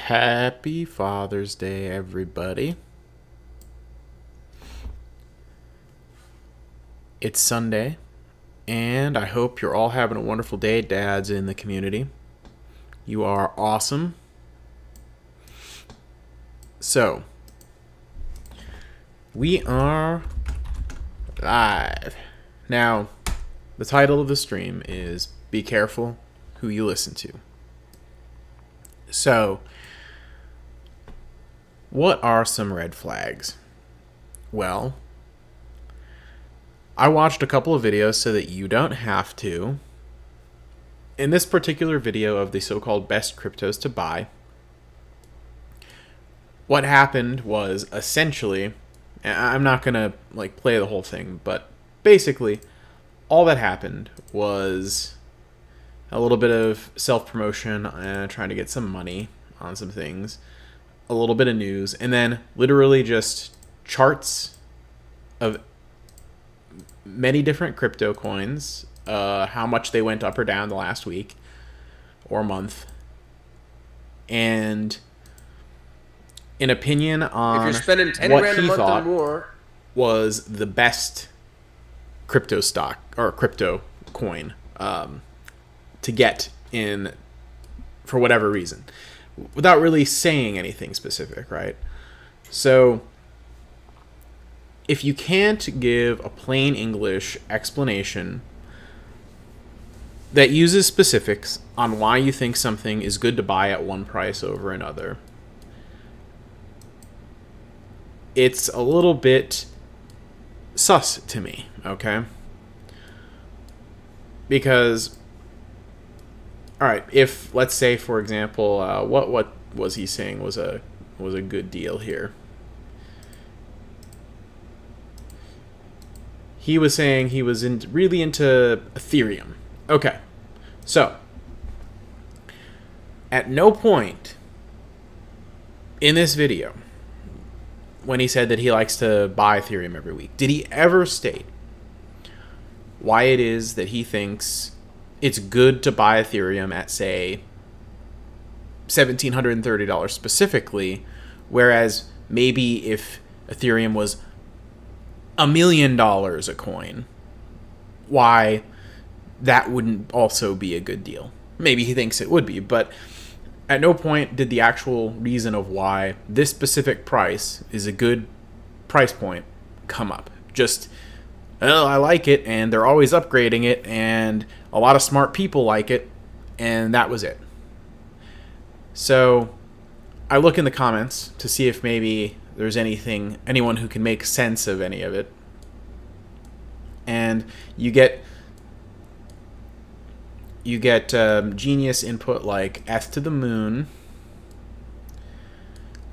Happy Father's Day, everybody. It's Sunday, and I hope you're all having a wonderful day, dads in the community. You are awesome. So, we are live. Now, the title of the stream is Be Careful Who You Listen to. So, what are some red flags? Well, I watched a couple of videos so that you don't have to. In this particular video of the so-called best cryptos to buy, what happened was essentially, I'm not going to play the whole thing, but basically all that happened was a little bit of self-promotion and trying to get some money on some things, a little bit of news, and then literally just charts of many different crypto coins, how much they went up or down the last week or month, and an opinion on if you're spending 10 what grand a he month thought or more, was the best crypto stock or crypto coin to get in for whatever reason, without really saying anything specific, right? So if you can't give a plain English explanation that uses specifics on why you think something is good to buy at one price over another, it's a little bit sus to me, okay? Because, all right, if let's say, for example, what was he saying was a good deal here? He was saying he was really into Ethereum. Okay, so at no point in this video, when he said that he likes to buy Ethereum every week, did he ever state why it is that he thinks it's good to buy Ethereum at, say, $1,730 specifically, whereas maybe if Ethereum was $1 million a coin, why that wouldn't also be a good deal? Maybe he thinks it would be, but at no point did the actual reason of why this specific price is a good price point come up. Just, well, I like it, and they're always upgrading it, and a lot of smart people like it, and that was it. So I look in the comments to see if maybe there's anyone who can make sense of any of it. And you get genius input like F to the moon,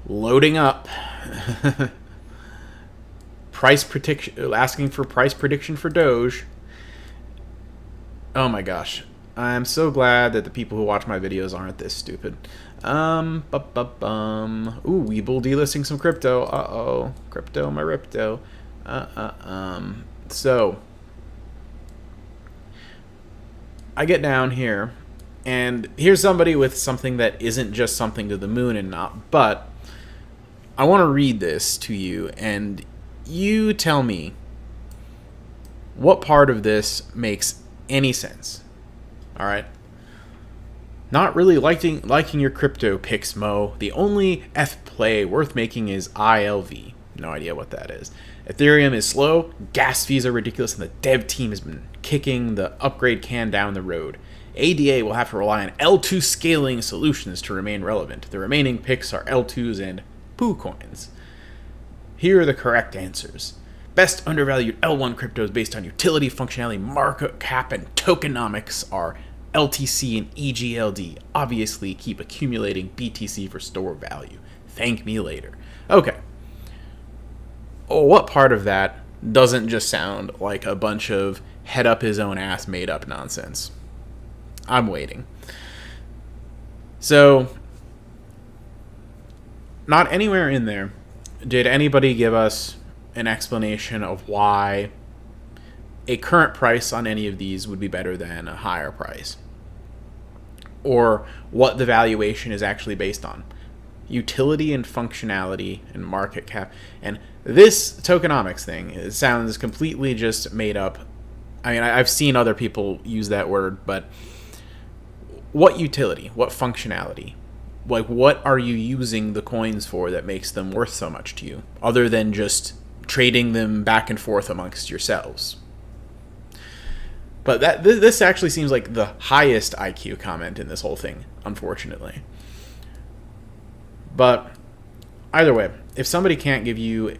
loading up, price prediction, asking for price prediction for Doge. Oh my gosh. I'm so glad that the people who watch my videos aren't this stupid. Ooh, Weeble delisting some crypto. Uh-oh. Crypto, my ripto. So, I get down here, and here's somebody with something that isn't just something to the moon and not, but I want to read this to you, and you tell me what part of this makes any sense. All right? Not really liking your crypto picks, Mo. The only F play worth making is ILV. No idea what that is. Ethereum is slow, gas fees are ridiculous, and the dev team has been kicking the upgrade can down the road. ADA will have to rely on L2 scaling solutions to remain relevant. The remaining picks are L2s and Poo coins. Here are the correct answers. Best undervalued L1 cryptos based on utility, functionality, market cap, and tokenomics are LTC and EGLD. Obviously, keep accumulating BTC for store value. Thank me later. Okay. Oh, what part of that doesn't just sound like a bunch of head up his own ass made up nonsense? I'm waiting. So, not anywhere in there did anybody give us an explanation of why a current price on any of these would be better than a higher price, or what the valuation is actually based on. utility and functionality and market cap. And this tokenomics thing, it sounds completely just made up. I mean, I've seen other people use that word, but what utility, what functionality, like what are you using the coins for that makes them worth so much to you, other than just trading them back and forth amongst yourselves? But this actually seems like the highest IQ comment in this whole thing, unfortunately. But either way, if somebody can't give you,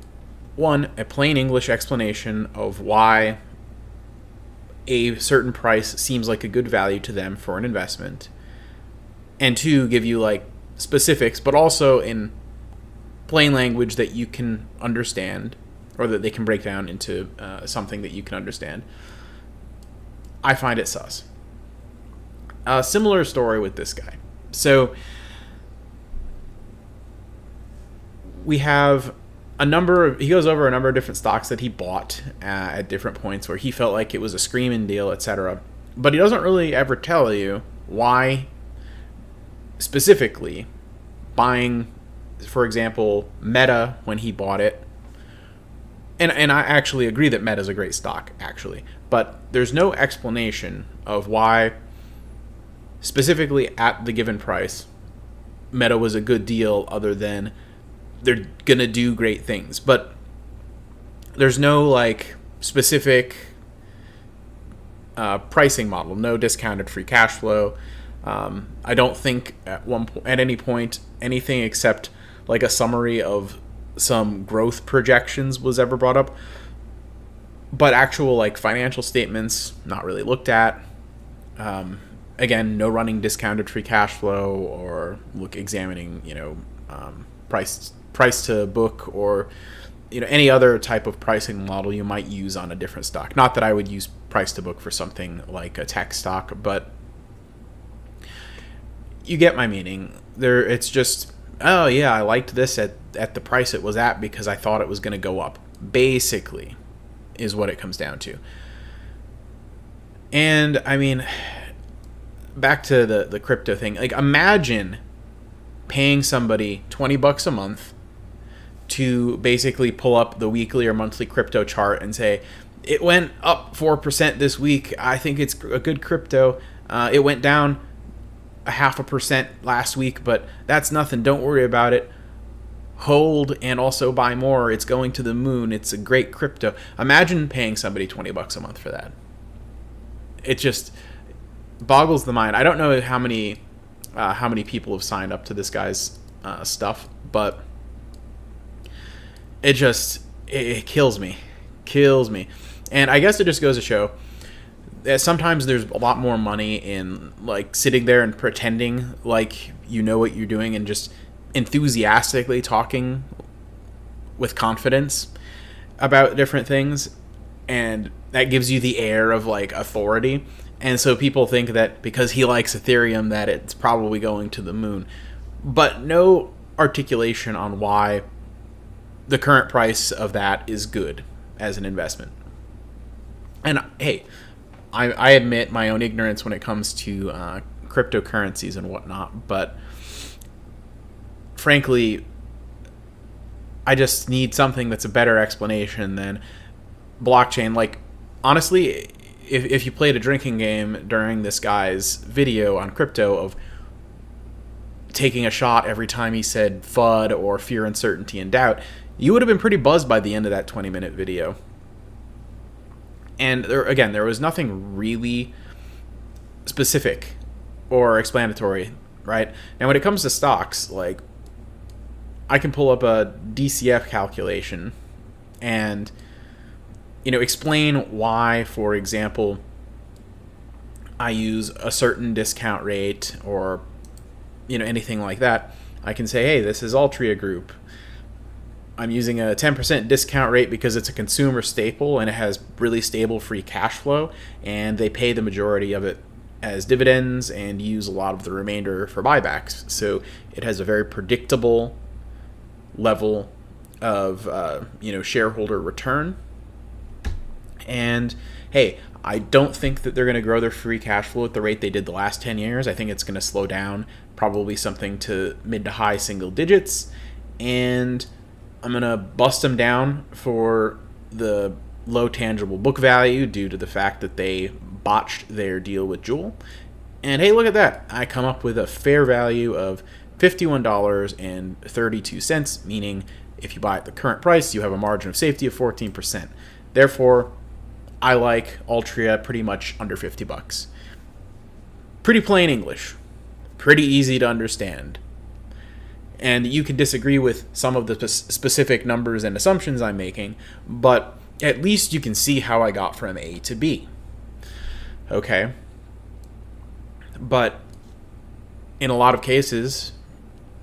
one, a plain English explanation of why a certain price seems like a good value to them for an investment, and two, give you like specifics, but also in plain language that you can understand, or that they can break down into something that you can understand, I find it sus. A similar story with this guy. So we have he goes over a number of different stocks that he bought at different points where he felt like it was a screaming deal, etc. But he doesn't really ever tell you why specifically buying, for example, Meta when he bought it. And I actually agree that Meta is a great stock, actually. But there's no explanation of why, specifically at the given price, Meta was a good deal, other than they're going to do great things. But there's no like specific pricing model, no discounted free cash flow. I don't think at any point anything except like a summary of some growth projections was ever brought up. But actual like financial statements, not really looked at. Again, no running discounted free cash flow, or examining price to book, or any other type of pricing model you might use on a different stock. Not that I would use price to book for something like a tech stock, but you get my meaning. It's just, oh yeah, I liked this at the price it was at because I thought it was going to go up. Basically, is what it comes down to. And I mean, back to the crypto thing. Like, imagine paying somebody $20 a month to basically pull up the weekly or monthly crypto chart and say, it went up 4% this week, I think it's a good crypto. It went down 0.5% last week, but that's nothing, don't worry about it. Hold and also buy more. It's going to the moon. It's a great crypto. Imagine paying somebody $20 a month for that. It just boggles the mind. I don't know how many people have signed up to this guy's stuff, but it kills me. And I guess it just goes to show that sometimes there's a lot more money in like sitting there and pretending like you know what you're doing and just enthusiastically talking with confidence about different things, and that gives you the air of like authority. And so people think that because he likes Ethereum that it's probably going to the moon, but no articulation on why the current price of that is good as an investment. And hey, I admit my own ignorance when it comes to cryptocurrencies and whatnot, but frankly, I just need something that's a better explanation than blockchain. Like, honestly, if you played a drinking game during this guy's video on crypto of taking a shot every time he said FUD or fear, uncertainty, and doubt, you would have been pretty buzzed by the end of that 20-minute video. And there was nothing really specific or explanatory, right? Now, when it comes to stocks, like, I can pull up a DCF calculation and, explain why, for example, I use a certain discount rate or, anything like that. I can say, hey, this is Altria Group. I'm using a 10% discount rate because it's a consumer staple and it has really stable free cash flow, and they pay the majority of it as dividends and use a lot of the remainder for buybacks. So it has a very predictable level of shareholder return. And hey, I don't think that they're going to grow their free cash flow at the rate they did the last 10 years. I think it's going to slow down probably something to mid to high single digits, and I'm going to bust them down for the low tangible book value due to the fact that they botched their deal with Jewel. And hey, look at that. I come up with a fair value of $51.32, meaning if you buy at the current price, you have a margin of safety of 14%. Therefore, I like Altria pretty much under $50. Pretty plain English. Pretty easy to understand. And you can disagree with some of the specific numbers and assumptions I'm making, but at least you can see how I got from A to B. Okay? But in a lot of cases,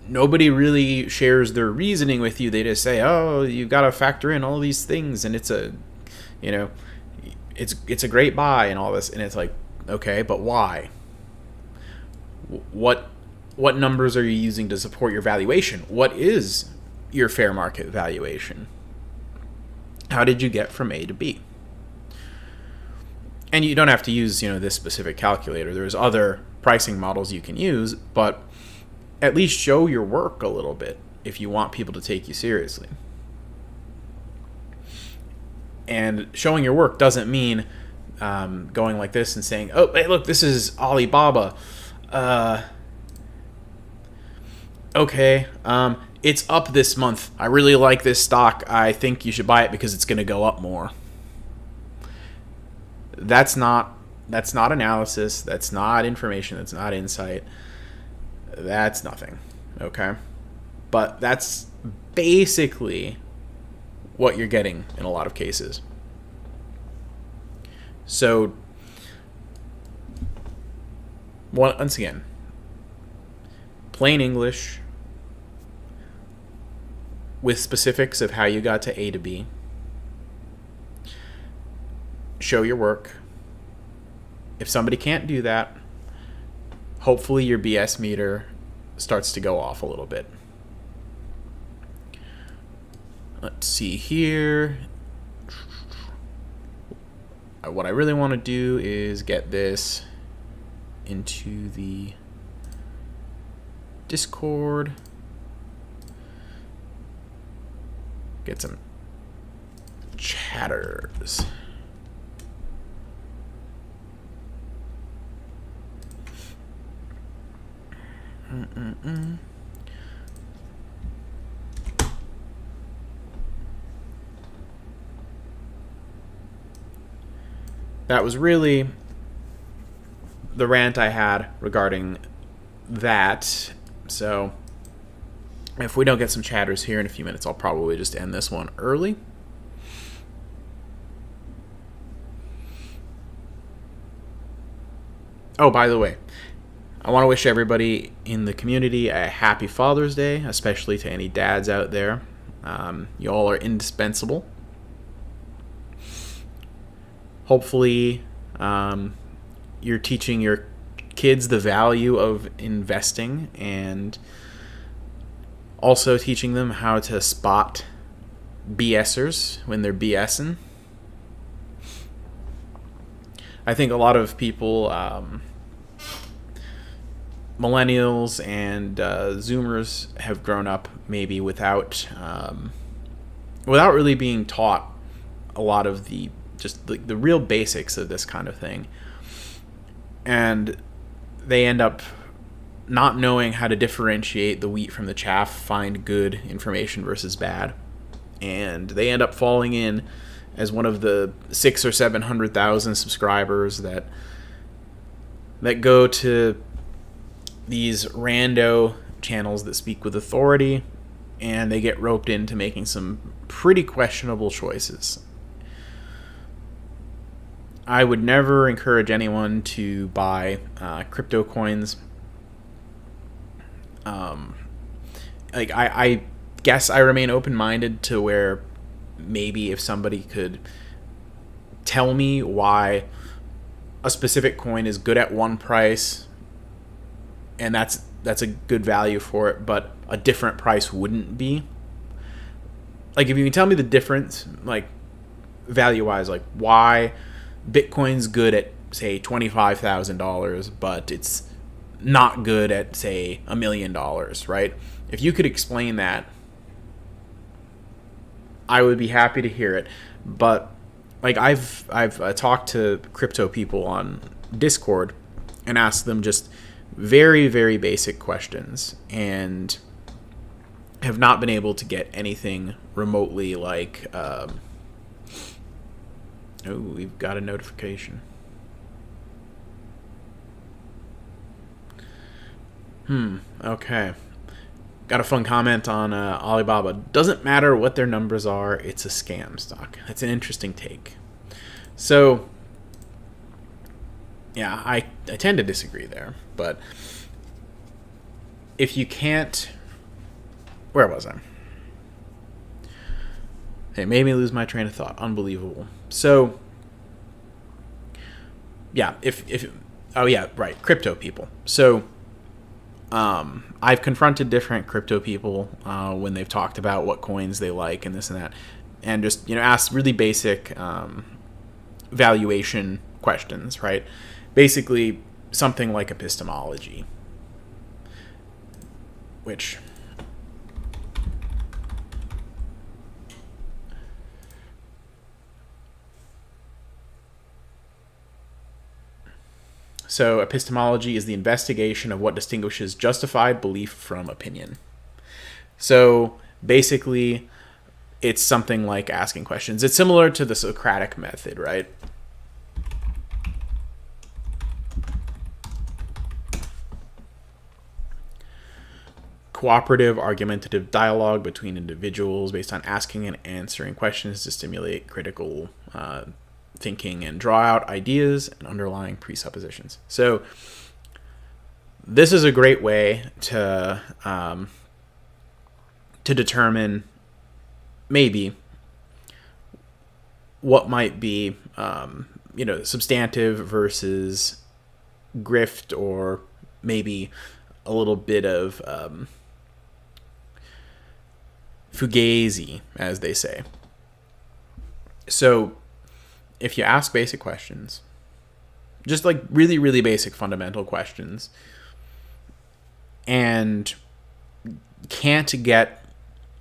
nobody really shares their reasoning with you. They just say, oh, you got to factor in all these things, and it's a great buy and all this. And it's like, okay, but why? What numbers are you using to support your valuation? What is your fair market valuation? How did you get from A to B? And you don't have to use, this specific calculator. There's other pricing models you can use, but at least show your work a little bit if you want people to take you seriously. And showing your work doesn't mean going like this and saying, oh, hey, look, this is Alibaba. Okay, it's up this month. I really like this stock. I think you should buy it because it's going to go up more. That's not analysis. That's not information. That's not insight. That's nothing. Okay? But that's basically what you're getting in a lot of cases. So, once again, plain English with specifics of how you got to A to B. Show your work. If somebody can't do that, hopefully your BS meter starts to go off a little bit. Let's see here. What I really want to do is get this into the Discord. Get some chatters. That was really the rant I had regarding that. So if we don't get some chatters here in a few minutes, I'll probably just end this one early. Oh, by the way, I want to wish everybody in the community a happy Father's Day, especially to any dads out there. You all are indispensable. Hopefully, you're teaching your kids the value of investing and also teaching them how to spot BSers when they're BSing. I think a lot of people, millennials and Zoomers, have grown up maybe without really being taught a lot of the real basics of this kind of thing, and they end up not knowing how to differentiate the wheat from the chaff, find good information versus bad, and they end up falling in as one of the 600,000 or 700,000 subscribers that go to these rando channels that speak with authority, and they get roped into making some pretty questionable choices. I would never encourage anyone to buy crypto coins. I guess I remain open-minded to where maybe if somebody could tell me why a specific coin is good at one price and that's a good value for it, but a different price wouldn't be. Like, if you can tell me the difference, like, value-wise, like, why Bitcoin's good at, say, $25,000, but it's not good at, say, $1 million, right? If you could explain that, I would be happy to hear it. But like I've talked to crypto people on Discord and asked them just very, very basic questions, and have not been able to get anything remotely like. Oh, we've got a notification. Okay. Got a fun comment on Alibaba. Doesn't matter what their numbers are, it's a scam stock. That's an interesting take. So, yeah, I tend to disagree there. But if you can't... Where was I? It made me lose my train of thought. Unbelievable. So, yeah, oh yeah, right, crypto people. So, I've confronted different crypto people when they've talked about what coins they like and this and that, and just asked really basic valuation questions, right? Basically, something like epistemology, which so epistemology is the investigation of what distinguishes justified belief from opinion. So basically, it's something like asking questions. It's similar to the Socratic method, right? Cooperative, argumentative dialogue between individuals based on asking and answering questions to stimulate critical thinking and draw out ideas and underlying presuppositions. So this is a great way to determine maybe what might be substantive versus grift, or maybe a little bit of fugazi, as they say. So if you ask basic questions, just like really, really basic fundamental questions, and can't get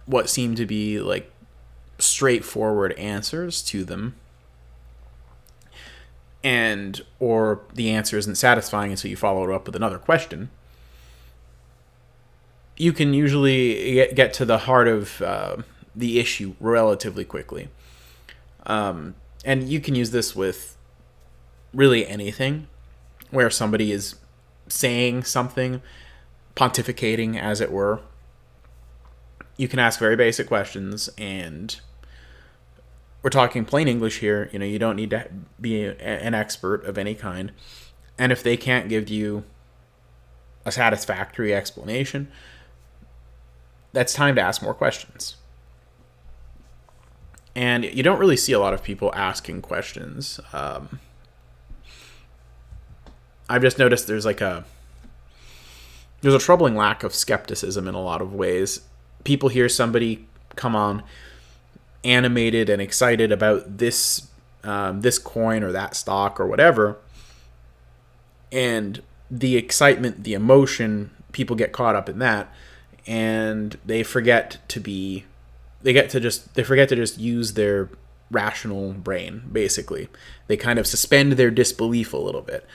what seem to be like straightforward answers to them, and or the answer isn't satisfying, and so you follow it up with another question, you can usually get to the heart of the issue relatively quickly. And you can use this with really anything where somebody is saying something, pontificating, as it were. You can ask very basic questions, and we're talking plain English here. You don't need to be an expert of any kind. And if they can't give you a satisfactory explanation, that's time to ask more questions. And you don't really see a lot of people asking questions. I've just noticed there's a troubling lack of skepticism in a lot of ways. People hear somebody come on animated and excited about this coin or that stock or whatever, and the excitement, the emotion, people get caught up in that, and they forget to just use their rational brain, basically. They kind of suspend their disbelief a little bit,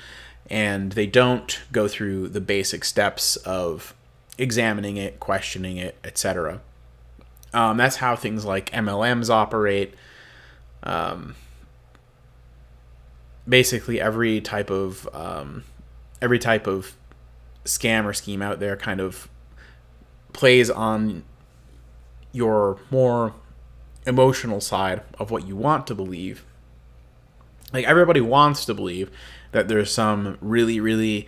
and they don't go through the basic steps of examining it, questioning it, etc. That's how things like MLMs operate. Basically, every type of scam or scheme out there kind of plays on your more emotional side of what you want to believe. Like, everybody wants to believe that there's some really, really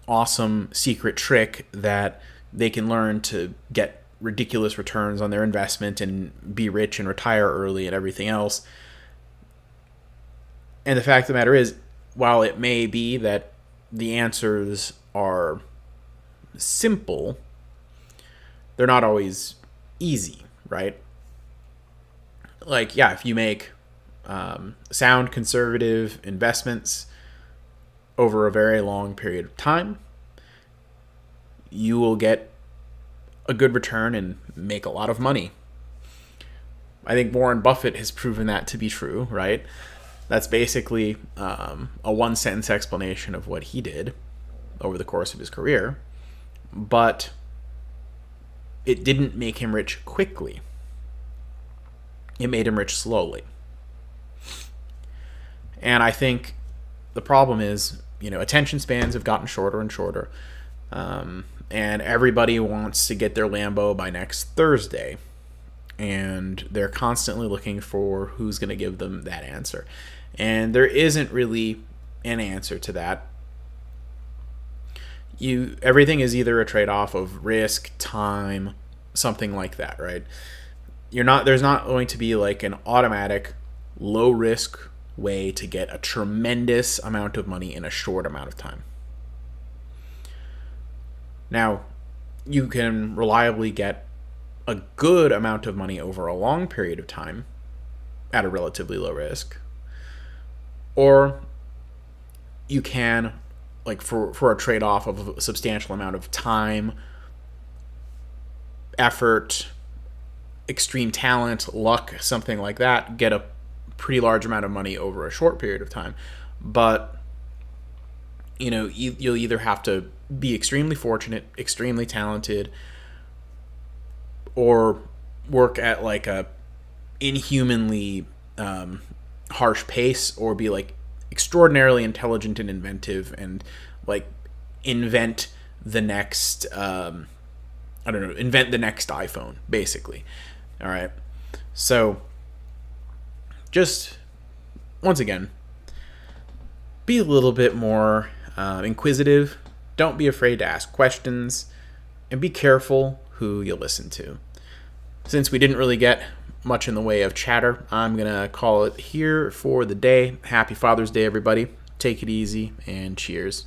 awesome secret trick that they can learn to get ridiculous returns on their investment and be rich and retire early and everything else. And the fact of the matter is, while it may be that the answers are simple, they're not always easy, right? Like, yeah, if you make sound conservative investments over a very long period of time, you will get a good return and make a lot of money. I think Warren Buffett has proven that to be true, right? That's basically a one-sentence explanation of what he did over the course of his career, but it didn't make him rich quickly. It made him rich slowly. And I think the problem is, attention spans have gotten shorter and shorter, and everybody wants to get their Lambo by next Thursday, and they're constantly looking for who's going to give them that answer. And there isn't really an answer to that. Everything is either a trade-off of risk, time, something like that, right? There's not going to be like an automatic low risk way to get a tremendous amount of money in a short amount of time. Now, you can reliably get a good amount of money over a long period of time at a relatively low risk. Or you can, like for a trade-off of a substantial amount of time, effort, extreme talent, luck, something like that, get a pretty large amount of money over a short period of time. But, you'll either have to be extremely fortunate, extremely talented, or work at like a inhumanly harsh pace, or be like extraordinarily intelligent and inventive and like invent the next invent the next iPhone, basically. All right. So just once again, be a little bit more inquisitive. Don't be afraid to ask questions, and be careful who you listen to. Since we didn't really get much in the way of chatter, I'm going to call it here for the day. Happy Father's Day, everybody. Take it easy, and cheers.